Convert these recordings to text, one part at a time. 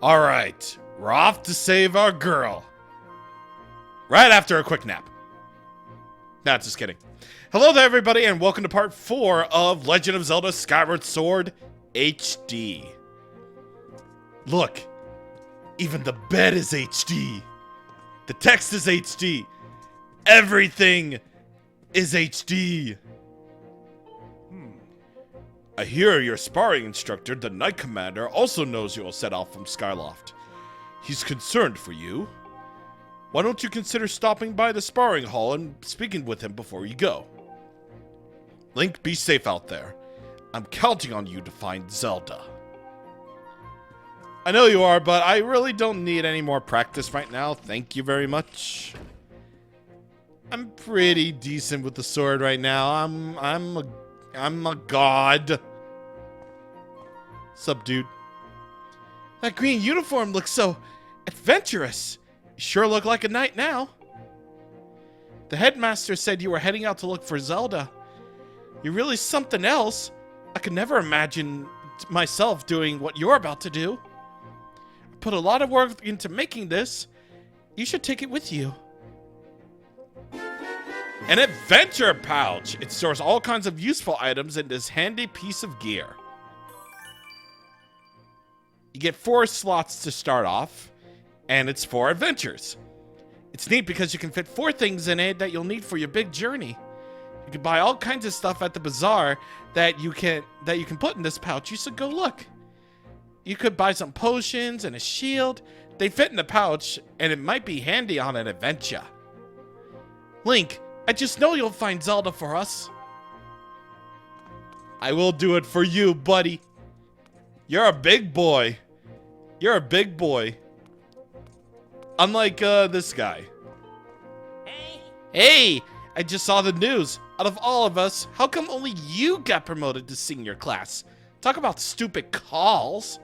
Alright, we're off to save our girl. Right after a quick nap. Nah, just kidding. Hello there, everybody, and welcome to part 4 of Legend of Zelda Skyward Sword HD. Look, even the bed is HD. The text is HD. Everything is HD. I hear your sparring instructor, the Knight Commander, also knows you will set off from Skyloft. He's concerned for you. Why don't you consider stopping by the sparring hall and speaking with him before you go? Link, be safe out there. I'm counting on you to find Zelda. I know you are, but I really don't need any more practice right now. Thank you very much. I'm pretty decent with the sword right now. I'm a god. Sup, dude? That green uniform looks so adventurous. You sure look like a knight now. The headmaster said you were heading out to look for Zelda. You're really something else. I could never imagine myself doing what you're about to do. I put a lot of work into making this. You should take it with you. An adventure pouch! It stores all kinds of useful items in this handy piece of gear. You get 4 slots to start off, and it's 4 adventures. It's neat because you can fit 4 things in it that you'll need for your big journey. You can buy all kinds of stuff at the bazaar that you can put in this pouch. You should go look. You could buy some potions and a shield. They fit in the pouch, and it might be handy on an adventure. Link, I just know you'll find Zelda for us. I will do it for you, buddy. You're a big boy. You're a big boy. Unlike this guy. Hey, I just saw the news. Out of all of us, how come only you got promoted to senior class? Talk about stupid calls.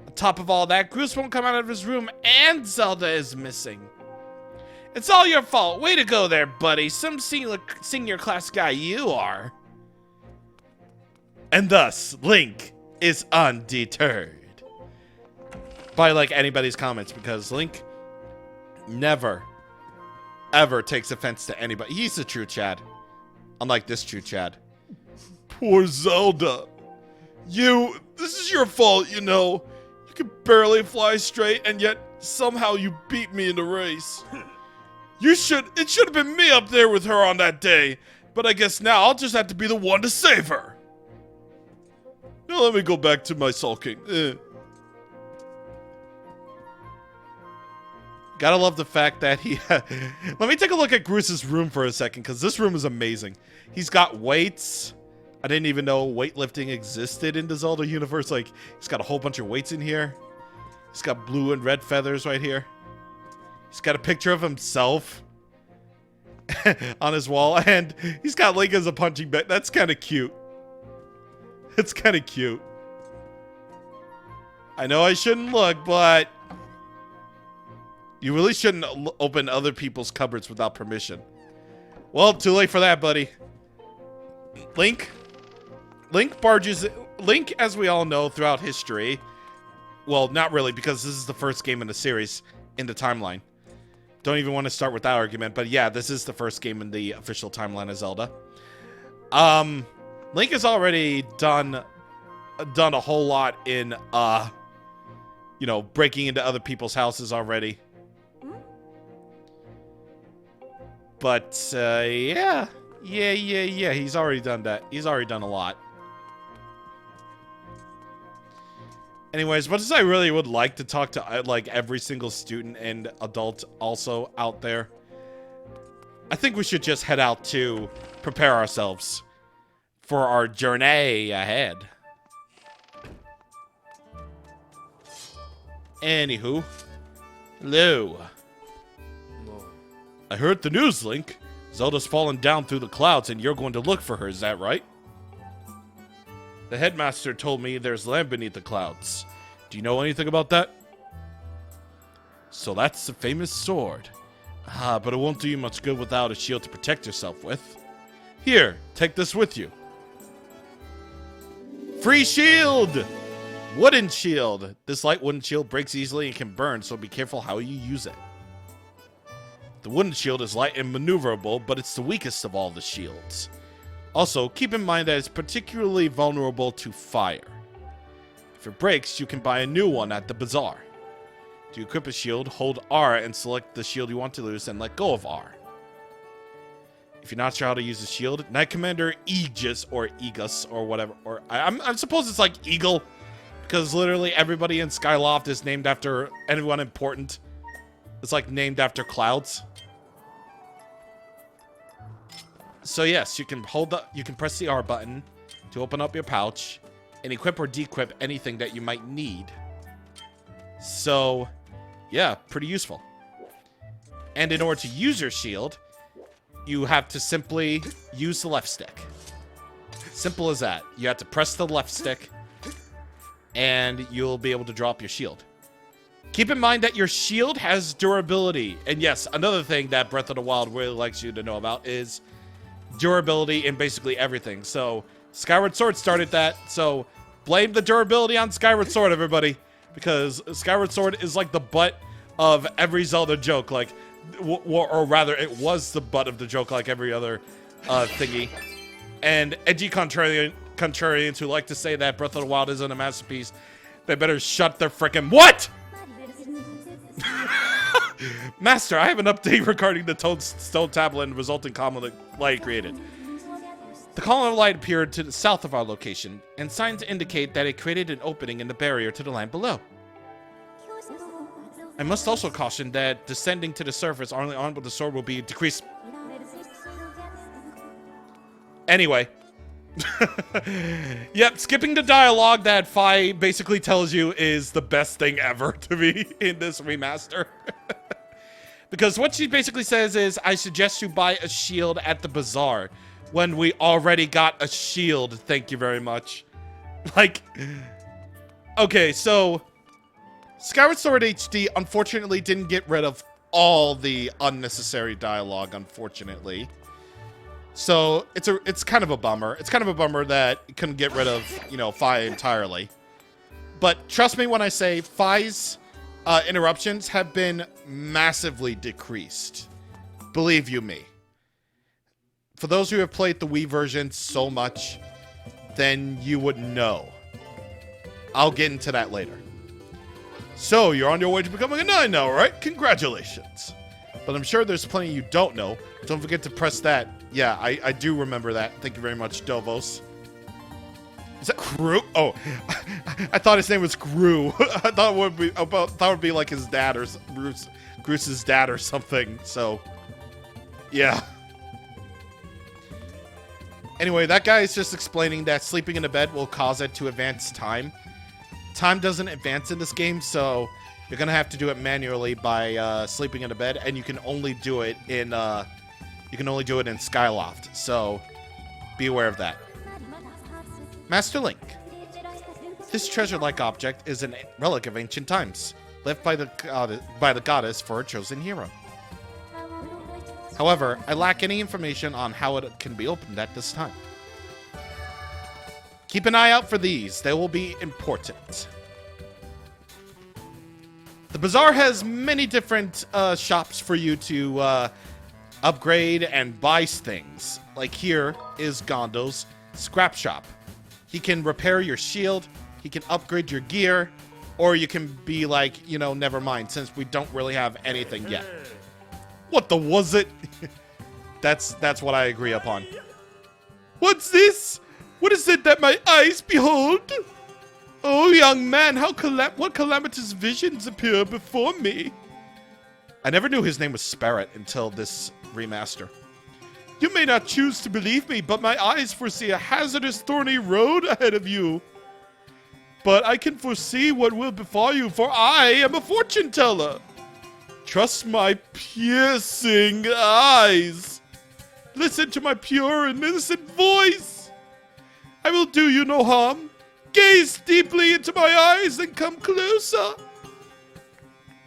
On top of all that, Groose won't come out of his room and Zelda is missing. It's all your fault. Way to go there, buddy. Some senior class guy you are. And thus, Link is undeterred by, like, anybody's comments, because Link never, ever takes offense to anybody. He's a true Chad. Unlike this true Chad. Poor Zelda. This is your fault, you know. You could barely fly straight, and yet somehow you beat me in the race. It should have been me up there with her on that day, but I guess now I'll just have to be the one to save her. Now let me go back to my sulking. Gotta love the fact that he... Let me take a look at Groose's room for a second, because this room is amazing. He's got weights. I didn't even know weightlifting existed in the Zelda universe. Like, he's got a whole bunch of weights in here. He's got blue and red feathers right here. He's got a picture of himself on his wall, and he's got Link as a punching bag. That's kind of cute. It's kind of cute. I know I shouldn't look, but you really shouldn't open other people's cupboards without permission. Well, too late for that, buddy. Link, as we all know throughout history, well, not really, because this is the first game in the series in the timeline. Don't even want to start with that argument, but yeah, this is the first game in the official timeline of Zelda. Link has already done a whole lot in, you know, breaking into other people's houses already. But, yeah, he's already done that. He's already done a lot. Anyways, much as I really would like to talk to, like, every single student and adult also out there, I think we should just head out to prepare ourselves for our journey ahead. Anywho. Hello. I heard the news, Link. Zelda's fallen down through the clouds and you're going to look for her, is that right? The headmaster told me there's land beneath the clouds. Do you know anything about that? So that's the famous sword. Ah, but it won't do you much good without a shield to protect yourself with. Here, take this with you. Free shield! Wooden shield. This light wooden shield breaks easily and can burn, so be careful how you use it. The wooden shield is light and maneuverable, but it's the weakest of all the shields. Also, keep in mind that it's particularly vulnerable to fire. If it breaks, you can buy a new one at the bazaar. To equip a shield, hold R and select the shield you want to lose and let go of R. If you're not sure how to use the shield, Knight Commander Aegis or Aegis or whatever, or I suppose it's like Eagle, because literally everybody in Skyloft is named after anyone important. It's like named after clouds. So yes, you can press the R button to open up your pouch and equip or dequip anything that you might need. So, yeah, pretty useful. And in order to use your shield, you have to simply use the left stick. Simple as that. You have to press the left stick, and you'll be able to drop your shield. Keep in mind that your shield has durability. And yes, another thing that Breath of the Wild really likes you to know about is durability in basically everything. So, Skyward Sword started that, so blame the durability on Skyward Sword, everybody. Because Skyward Sword is like the butt of every Zelda joke, like, or rather, it was the butt of the joke like every other thingy. And edgy contrarians who like to say that Breath of the Wild isn't a masterpiece, they better shut their frickin' what? Master, I have an update regarding the stone tablet and resulting column of light created. The column of light appeared to the south of our location, and signs indicate that it created an opening in the barrier to the land below. I must also caution that descending to the surface only armed with the sword will be decreased. Anyway. Yep, skipping the dialogue that Fi basically tells you is the best thing ever to me in this remaster. Because what she basically says is, I suggest you buy a shield at the bazaar. When we already got a shield, thank you very much. Like, okay, so Skyward Sword HD unfortunately didn't get rid of all the unnecessary dialogue, unfortunately. So it's kind of a bummer. It's kind of a bummer that it couldn't get rid of, you know, Fi entirely. But trust me when I say Fi's interruptions have been massively decreased. Believe you me. For those who have played the Wii version so much, then you would know. I'll get into that later. So, you're on your way to becoming a 9 now, right? Congratulations. But I'm sure there's plenty you don't know. Don't forget to press that. Yeah, I do remember that. Thank you very much, Dovos. Is that Gru? Oh, I thought his name was Gru. I thought it would be like his dad or Bruce's dad or something. So, yeah. Anyway, that guy is just explaining that sleeping in a bed will cause it to advance time. Time doesn't advance in this game, so you're gonna have to do it manually by sleeping in a bed, and you can only do it in Skyloft. So be aware of that. Master Link. This treasure-like object is a relic of ancient times, left by the goddess for her chosen hero. However, I lack any information on how it can be opened at this time. Keep an eye out for these. They will be important. The bazaar has many different shops for you to upgrade and buy things. Like here is Gondo's scrap shop. He can repair your shield, he can upgrade your gear, or you can be like, you know, never mind, since we don't really have anything yet. What the was it? That's what I agree upon. What's this? What is it that my eyes behold? Oh, young man, what calamitous visions appear before me? I never knew his name was Sparrett until this remaster. You may not choose to believe me, but my eyes foresee a hazardous, thorny road ahead of you. But I can foresee what will befall you, for I am a fortune teller. Trust my piercing eyes. Listen to my pure and innocent voice. I will do you no harm. Gaze deeply into my eyes and come closer.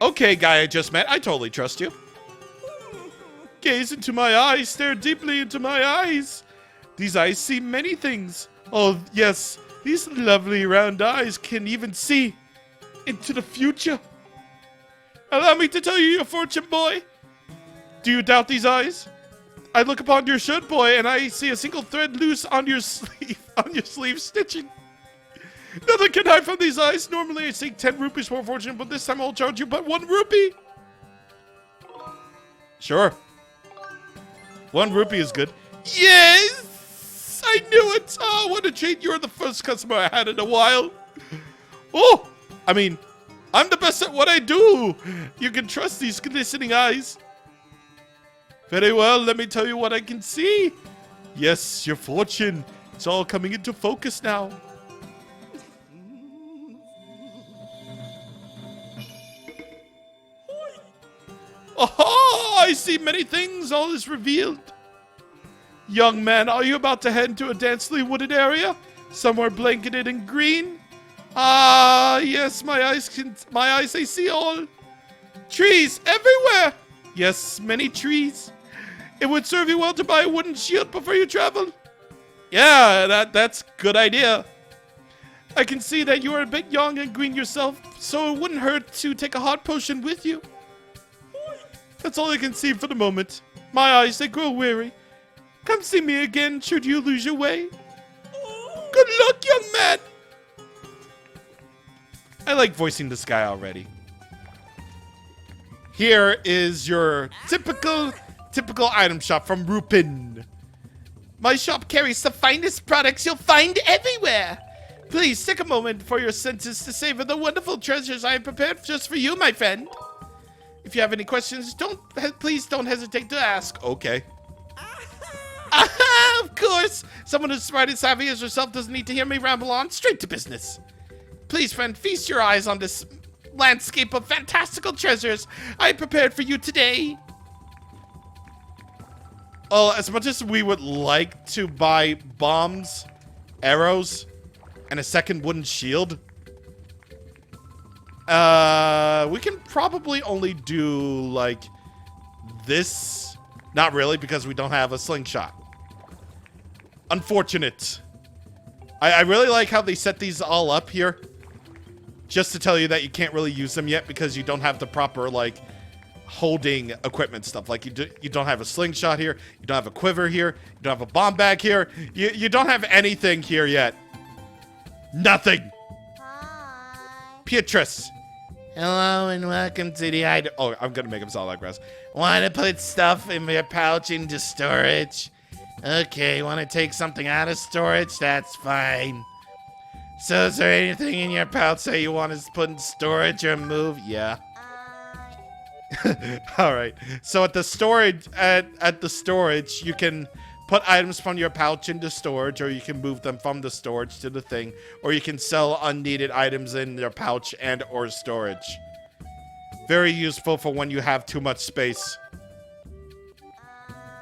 Okay, guy I just met, I totally trust you. Gaze into my eyes, stare deeply into my eyes. These eyes see many things. Oh, yes, These lovely round eyes can even see into the future. Allow me to tell you your fortune, boy. Do you doubt these eyes? I look upon your shirt, boy, and I see a single thread loose on your sleeve stitching. Nothing can hide from these eyes. Normally I seek 10 rupees for fortune, but this time I'll charge you but 1 rupee. Sure. 1 rupee is good. Yes! I knew it! Oh, what a treat. You're the first customer I had in a while. Oh! I mean, I'm the best at what I do. You can trust these glistening eyes. Very well, let me tell you what I can see. Yes, your fortune. It's all coming into focus now. Oh, I see many things. All is revealed. Young man, are you about to head into a densely wooded area? Somewhere blanketed in green? Ah, yes, my eyes, they see all. Trees everywhere. Yes, many trees. It would serve you well to buy a wooden shield before you travel. Yeah, that's a good idea. I can see that you are a bit young and green yourself, so it wouldn't hurt to take a hot potion with you. That's all I can see for the moment. My eyes, they grow weary. Come see me again should you lose your way. Good luck, young man. I like voicing this guy already. Here is your typical item shop from Rupin. My shop carries the finest products you'll find everywhere. Please take a moment for your senses to savor the wonderful treasures I have prepared just for you, my friend. If you have any questions, please don't hesitate to ask. Okay. Of course. Someone as smart and savvy as yourself doesn't need to hear me ramble on. Straight to business. Please, friend, feast your eyes on this landscape of fantastical treasures I prepared for you today. Oh, as much as we would like to buy bombs, arrows, and a second wooden shield, we can probably only do, like, this. Not really, because we don't have a slingshot. Unfortunate. I really like how they set these all up here. Just to tell you that you can't really use them yet because you don't have the proper, like, holding equipment stuff. Like, you don't have a slingshot here. You don't have a quiver here. You don't have a bomb bag here. You don't have anything here yet. Nothing. Hi. Beatrice. Hello and welcome to the item. Oh, I'm gonna make him sound like Russ. Want to put stuff in your pouch into storage? Okay, want to take something out of storage? That's fine. So is there anything in your pouch that you want to put in storage or move? Yeah. All right. So at the storage, at the storage, you can put items from your pouch into storage, or you can move them from the storage to the thing, or you can sell unneeded items in your pouch and or storage. Very useful for when you have too much space.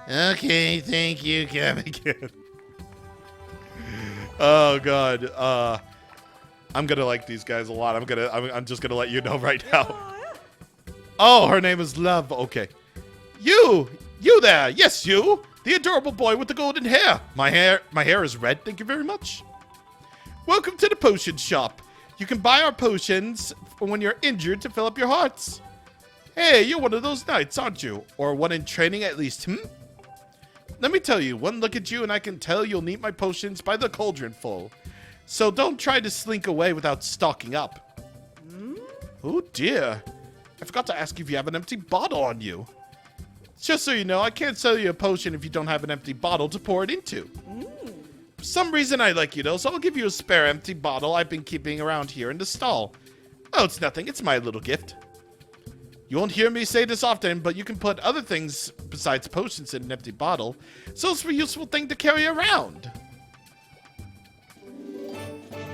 Okay, thank you, come again. Oh god, I'm gonna like these guys a lot. I'm just gonna let you know right now. Oh, her name is Love. Okay, you there? Yes, you. The adorable boy with the golden hair. My hair is red. Thank you very much. Welcome to the potion shop. You can buy our potions for when you're injured to fill up your hearts. Hey, you're one of those knights, aren't you? Or one in training at least, Let me tell you, one look at you and I can tell you'll need my potions by the cauldron full. So don't try to slink away without stocking up. Oh dear. I forgot to ask you if you have an empty bottle on you. Just so you know, I can't sell you a potion if you don't have an empty bottle to pour it into. For some reason I like you though, so I'll give you a spare empty bottle I've been keeping around here in the stall. Oh, it's nothing. It's my little gift. You won't hear me say this often, but you can put other things besides potions in an empty bottle, so it's a useful thing to carry around.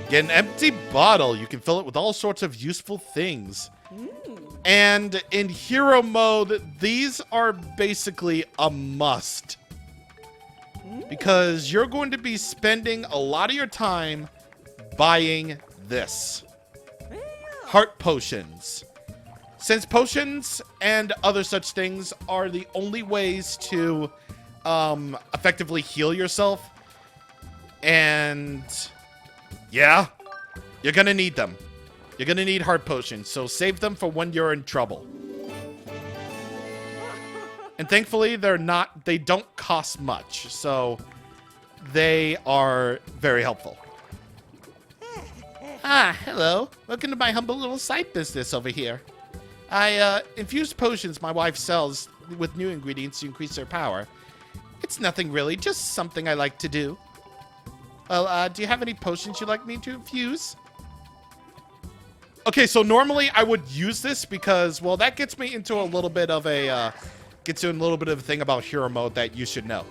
Get an empty bottle. You can fill it with all sorts of useful things. And in hero mode, these are basically a must. Because you're going to be spending a lot of your time buying this. Heart potions. Since potions and other such things are the only ways to effectively heal yourself and Yeah? You're gonna need them. You're gonna need heart potions, so save them for when you're in trouble. And thankfully, they don't cost much, so they are very helpful. Ah, hello. Welcome to my humble little side business over here. Infused potions my wife sells with new ingredients to increase their power. It's nothing really, just something I like to do. Well, do you have any potions you'd like me to infuse? Okay, so normally I would use this because, well, that gets me into a little bit of a, thing about hero mode that you should know.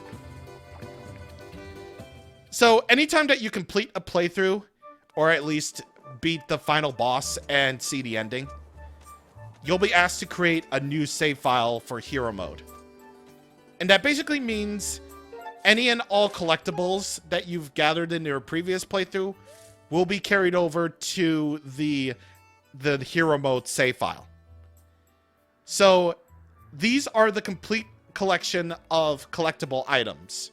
So, anytime that you complete a playthrough, or at least beat the final boss and see the ending, you'll be asked to create a new save file for hero mode. And that basically means any and all collectibles that you've gathered in your previous playthrough will be carried over to the hero mode save file. So these are the complete collection of collectible items.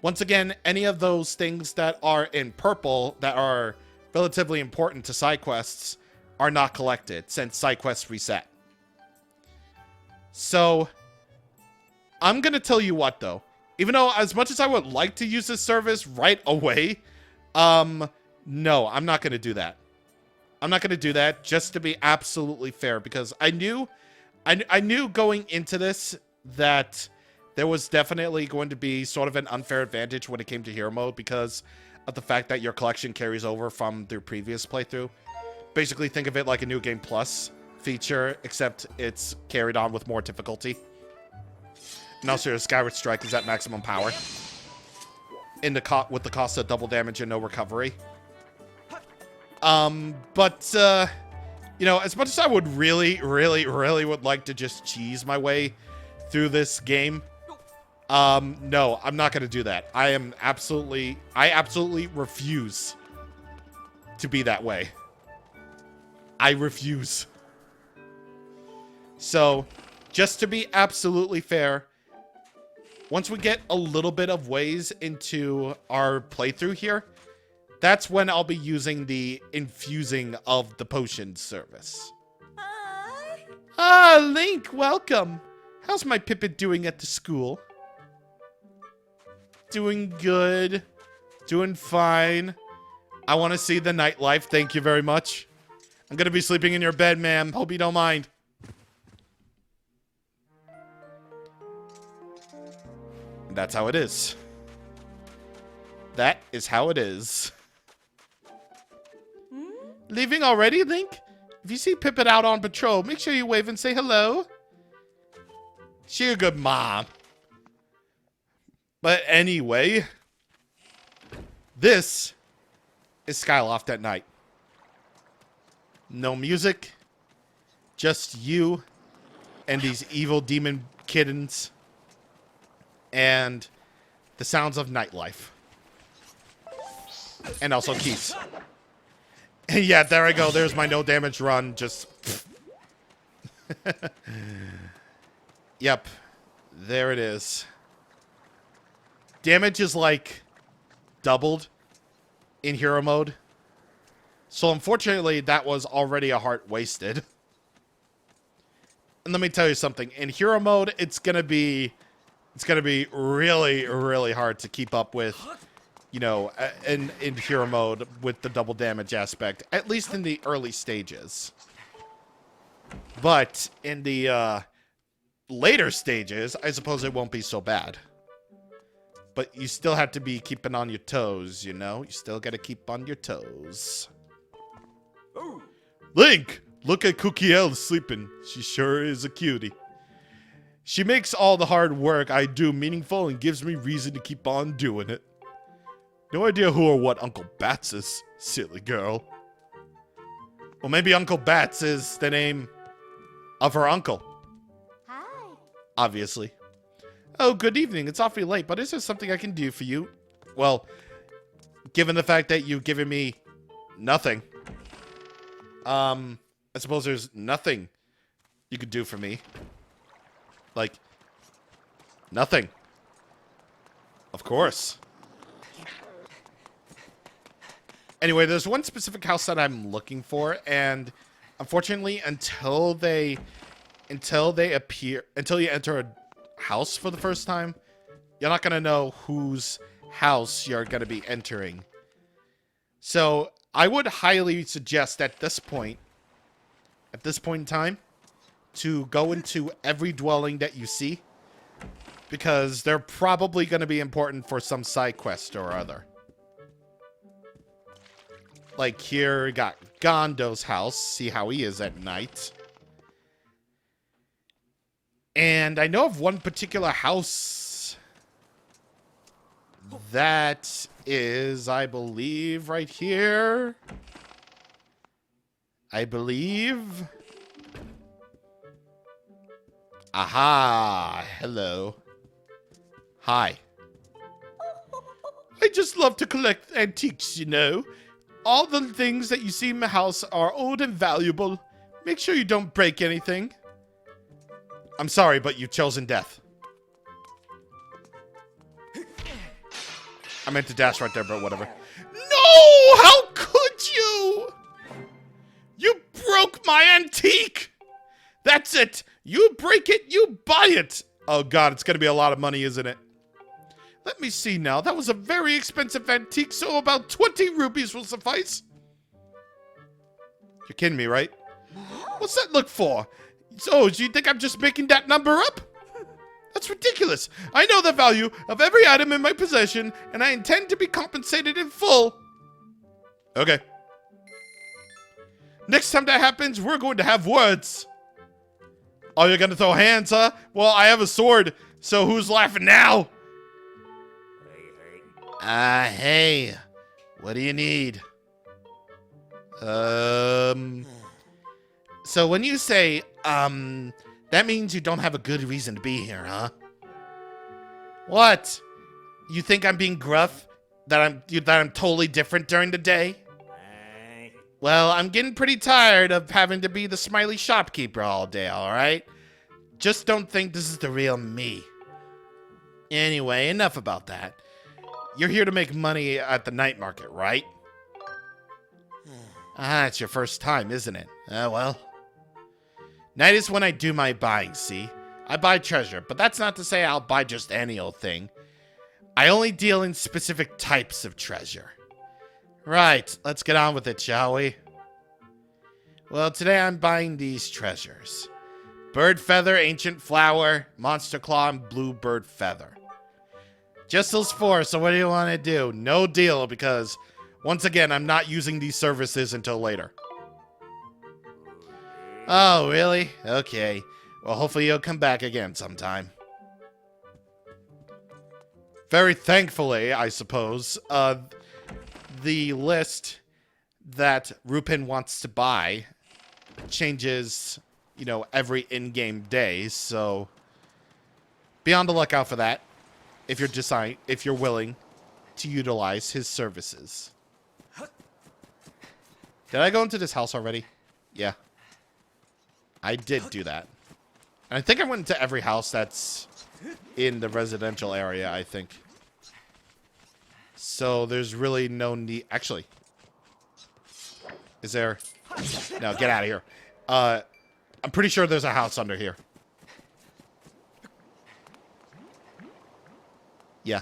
Once again, any of those things that are in purple that are relatively important to side quests are not collected since side quests reset. So I'm gonna tell you what though, even though as much as I would like to use this service right away, no, I'm not gonna do that. I'm not gonna do that, just to be absolutely fair, because I knew going into this that there was definitely going to be sort of an unfair advantage when it came to hero mode because of the fact that your collection carries over from their previous playthrough. Basically, think of it like a New Game Plus feature, except it's carried on with more difficulty. And also, your Skyward Strike is at maximum power with the cost of double damage and no recovery. You know, as much as I would really would like to just cheese my way through this game, no, I'm not going to do that. I absolutely refuse to be that way. I refuse. So, just to be absolutely fair, once we get a little bit of ways into our playthrough here, that's when I'll be using the infusing of the potions service. Ah, Link, welcome. How's my Pippet doing at the school? Doing good. Doing fine. I want to see the nightlife. Thank you very much. I'm going to be sleeping in your bed, ma'am. Hope you don't mind. And that's how it is. That is how it is. Leaving already, Link? If you see Pippet out on patrol, make sure you wave and say hello. She a good mom. But anyway, this is Skyloft at night. No music, just you and these evil demon kittens and the sounds of nightlife. And also Keith. And yeah, there I go. There's my no damage run. Just. Yep. There it is. Damage is like doubled in hero mode. So unfortunately, that was already a heart wasted. And let me tell you something. In hero mode, it's gonna be really hard to keep up with, you know, in hero mode with the double damage aspect, at least in the early stages. But in the later stages, I suppose it won't be so bad. But you still have to be keeping on your toes, you know? You still gotta keep on your toes. Link! Look at Cookie L sleeping. She sure is a cutie. She makes all the hard work I do meaningful and gives me reason to keep on doing it. No idea who or what Uncle Bats is, silly girl. Well, maybe Uncle Bats is the name of her uncle. Hi. Obviously. Oh, good evening. It's awfully late, but is there something I can do for you? Well, given the fact that you've given me nothing, I suppose there's nothing you could do for me. Like, nothing. Of course. Anyway, there's one specific house that I'm looking for, and unfortunately, until you enter a house for the first time, you're not gonna know whose house you're gonna be entering. So I would highly suggest at this point in time, to go into every dwelling that you see, because they're probably going to be important for some side quest or other. Like here, we got Gondo's house. See how he is at night. And I know of one particular house that is, I believe, right here. I believe. Aha! Hello. Hi. I just love to collect antiques, you know. All the things that you see in my house are old and valuable. Make sure you don't break anything. I'm sorry, but you've chosen death. I meant to dash right there, but whatever. No! How could you? You broke my antique! That's it! You break it, you buy it! Oh god, it's gonna be a lot of money, isn't it? Let me see now. That was a very expensive antique, so about 20 rupees will suffice. You're kidding me, right? What's that look for? So, do you think I'm just making that number up? That's ridiculous. I know the value of every item in my possession, and I intend to be compensated in full. Okay. Next time that happens, we're going to have words. Oh, you're gonna throw hands, huh? Well, I have a sword, so who's laughing now? Hey. What do you need? So when you say, that means you don't have a good reason to be here, huh? What? You think I'm being gruff? That I'm totally different during the day? Well, I'm getting pretty tired of having to be the smiley shopkeeper all day, alright? Just don't think this is the real me. Anyway, enough about that. You're here to make money at the night market, right? It's your first time, isn't it? Well. Night is when I do my buying, see? I buy treasure, but that's not to say I'll buy just any old thing. I only deal in specific types of treasure. Right, let's get on with it, shall we? Well, today I'm buying these treasures. Bird feather, ancient flower, monster claw, and blue bird feather. Just those four, so what do you want to do? No deal, because, once again, I'm not using these services until later. Oh, really? Okay. Well, hopefully you'll come back again sometime. Very thankfully, I suppose, the list that Rupin wants to buy changes, you know, every in-game day, so be on the lookout for that if you're willing to utilize his services. Did I go into this house already? Yeah. I did do that. And I think I went into every house that's in the residential area, I think. So there's really no need. Actually, is there? No, get out of here. I'm pretty sure there's a house under here. Yeah.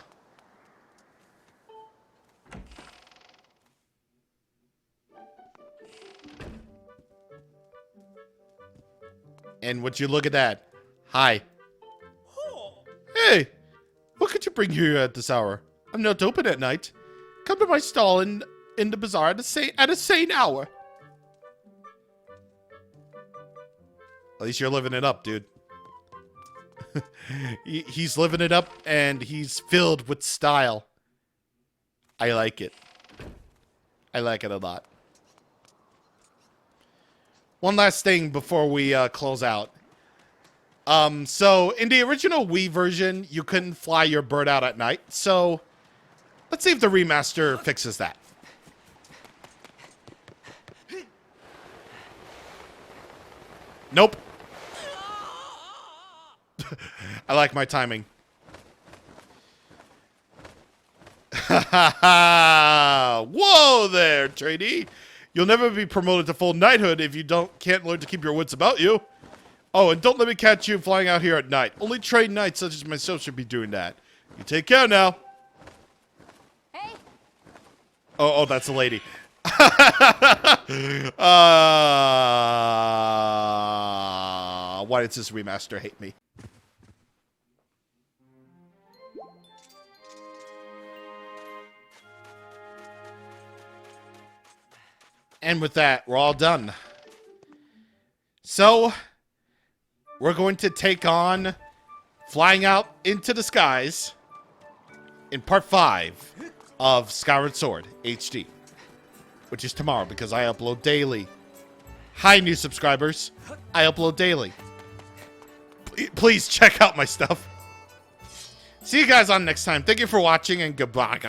And would you look at that? Hi. Hey, what could you bring here at this hour? I'm not open at night. Come to my stall in the bazaar at a sane hour. At least you're living it up, dude. He's living it up, and he's filled with style. I like it. I like it a lot. One last thing before we close out. So in the original Wii version, you couldn't fly your bird out at night. So let's see if the remaster fixes that. Nope. I like my timing. ha ha! Whoa there, trainee! You'll never be promoted to full knighthood if you can't learn to keep your wits about you. Oh, and don't let me catch you flying out here at night. Only trained knights such as myself should be doing that. You take care now. Hey. Oh, that's a lady. Why does this remaster hate me? And with that, we're all done. So, we're going to take on Flying Out into the Skies in part 5 of Skyward Sword HD, which is tomorrow because I upload daily. Hi, new subscribers. I upload daily. Please check out my stuff. See you guys on next time. Thank you for watching and goodbye.